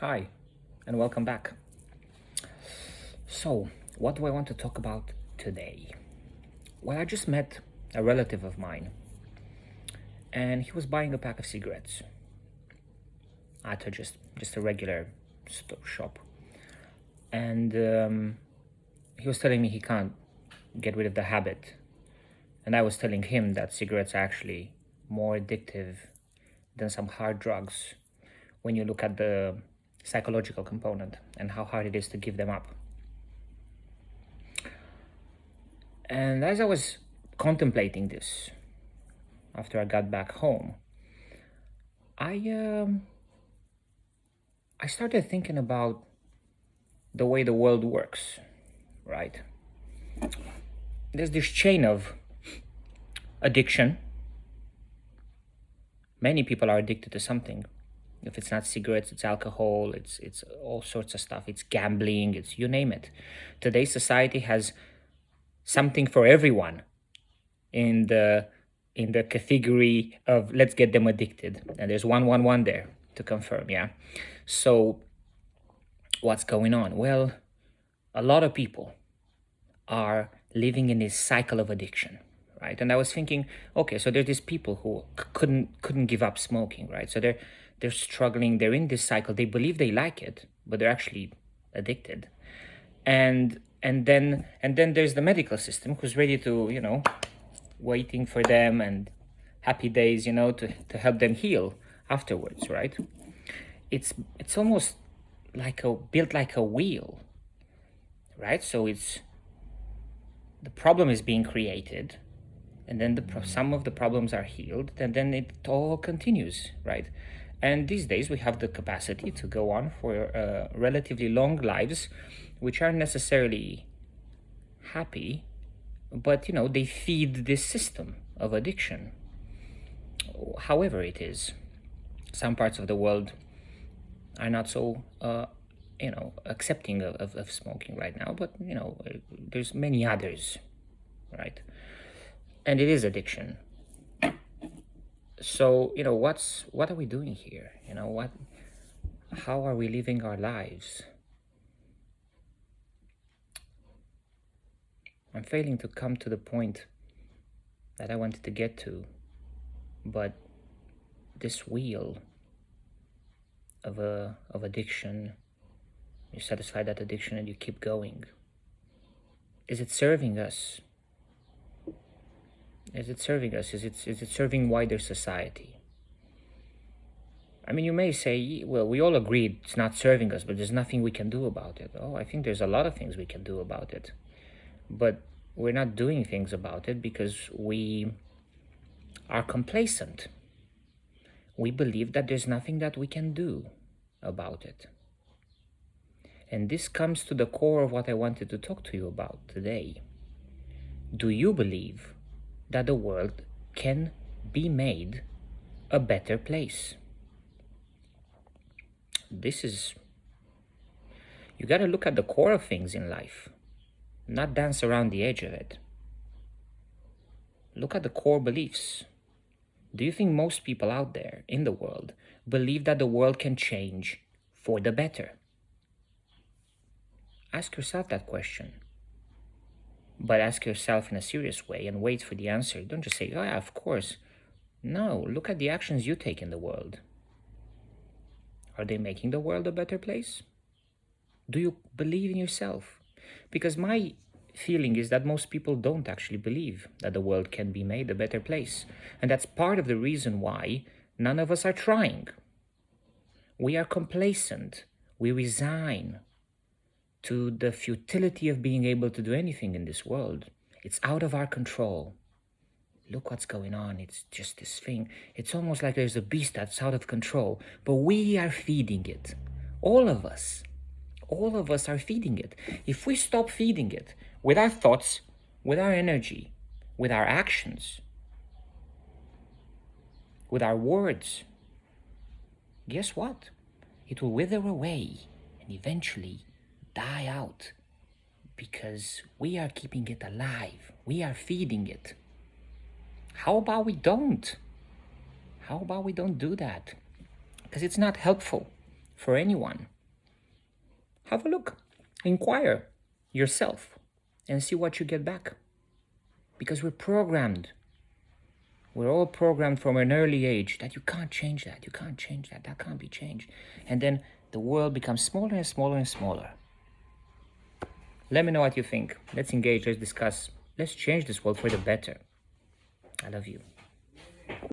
Hi, and welcome back. So, what do I want to talk about today? Well, I just met a relative of mine, and he was buying a pack of cigarettes at just a regular shop, and he was telling me he can't get rid of the habit, and I was telling him that cigarettes are actually more addictive than some hard drugs when you look at the psychological component and how hard it is to give them up. And as I was contemplating this after I got back home, I I started thinking about the way the world works, right? There's this chain of addiction. Many people are addicted to something. If it's not cigarettes, it's alcohol, it's all sorts of stuff. It's gambling, it's you name it. Today's society has something for everyone in the category of let's get them addicted. And there's 111 there to confirm, yeah. So what's going on? Well, a lot of people are living in this cycle of addiction, right? And I was thinking, okay, so there's these people who couldn't give up smoking, right? So they're struggling, they're in this cycle, they believe they like it, but they're actually addicted. And then there's the medical system who's ready to, waiting for them and happy days, to help them heal afterwards, right? It's almost like built like a wheel, right? So the problem is being created, and then some of the problems are healed, and then it all continues, right? And these days we have the capacity to go on for relatively long lives, which aren't necessarily happy, but they feed this system of addiction. However it is, some parts of the world are not so accepting of smoking right now, but there's many others, right? And it is addiction. So what are we doing here? How are we living our lives? I'm failing to come to the point that I wanted to get to, but this wheel of addiction, you satisfy that addiction and you keep going. Is it serving us? Is it serving us? Is it serving wider society? I mean, you may say, well, we all agree it's not serving us, but there's nothing we can do about it. Oh, I think there's a lot of things we can do about it. But we're not doing things about it because we are complacent. We believe that there's nothing that we can do about it. And this comes to the core of what I wanted to talk to you about today. Do you believe that the world can be made a better place? You got to look at the core of things in life, not dance around the edge of it. Look at the core beliefs. Do you think most people out there in the world believe that the world can change for the better? Ask yourself that question. But ask yourself in a serious way and wait for the answer. Don't just say, oh yeah, of course. No, look at the actions you take in the world. Are they making the world a better place? Do you believe in yourself? Because my feeling is that most people don't actually believe that the world can be made a better place. And that's part of the reason why none of us are trying. We are complacent. We resign to the futility of being able to do anything in this world. It's out of our control. Look what's going on. It's just this thing. It's almost like there's a beast that's out of control, but we are feeding it. All of us are feeding it. If we stop feeding it with our thoughts, with our energy, with our actions, with our words, guess what? It will wither away and eventually die out, because we are keeping it alive. We are feeding it. How about we don't? How about we don't do that? Because it's not helpful for anyone. Have a look. Inquire yourself and see what you get back. Because we're programmed. We're all programmed from an early age that you can't change that. You can't change that. That can't be changed. And then the world becomes smaller and smaller and smaller. Let me know what you think. Let's engage. Let's discuss. Let's change this world for the better. I love you.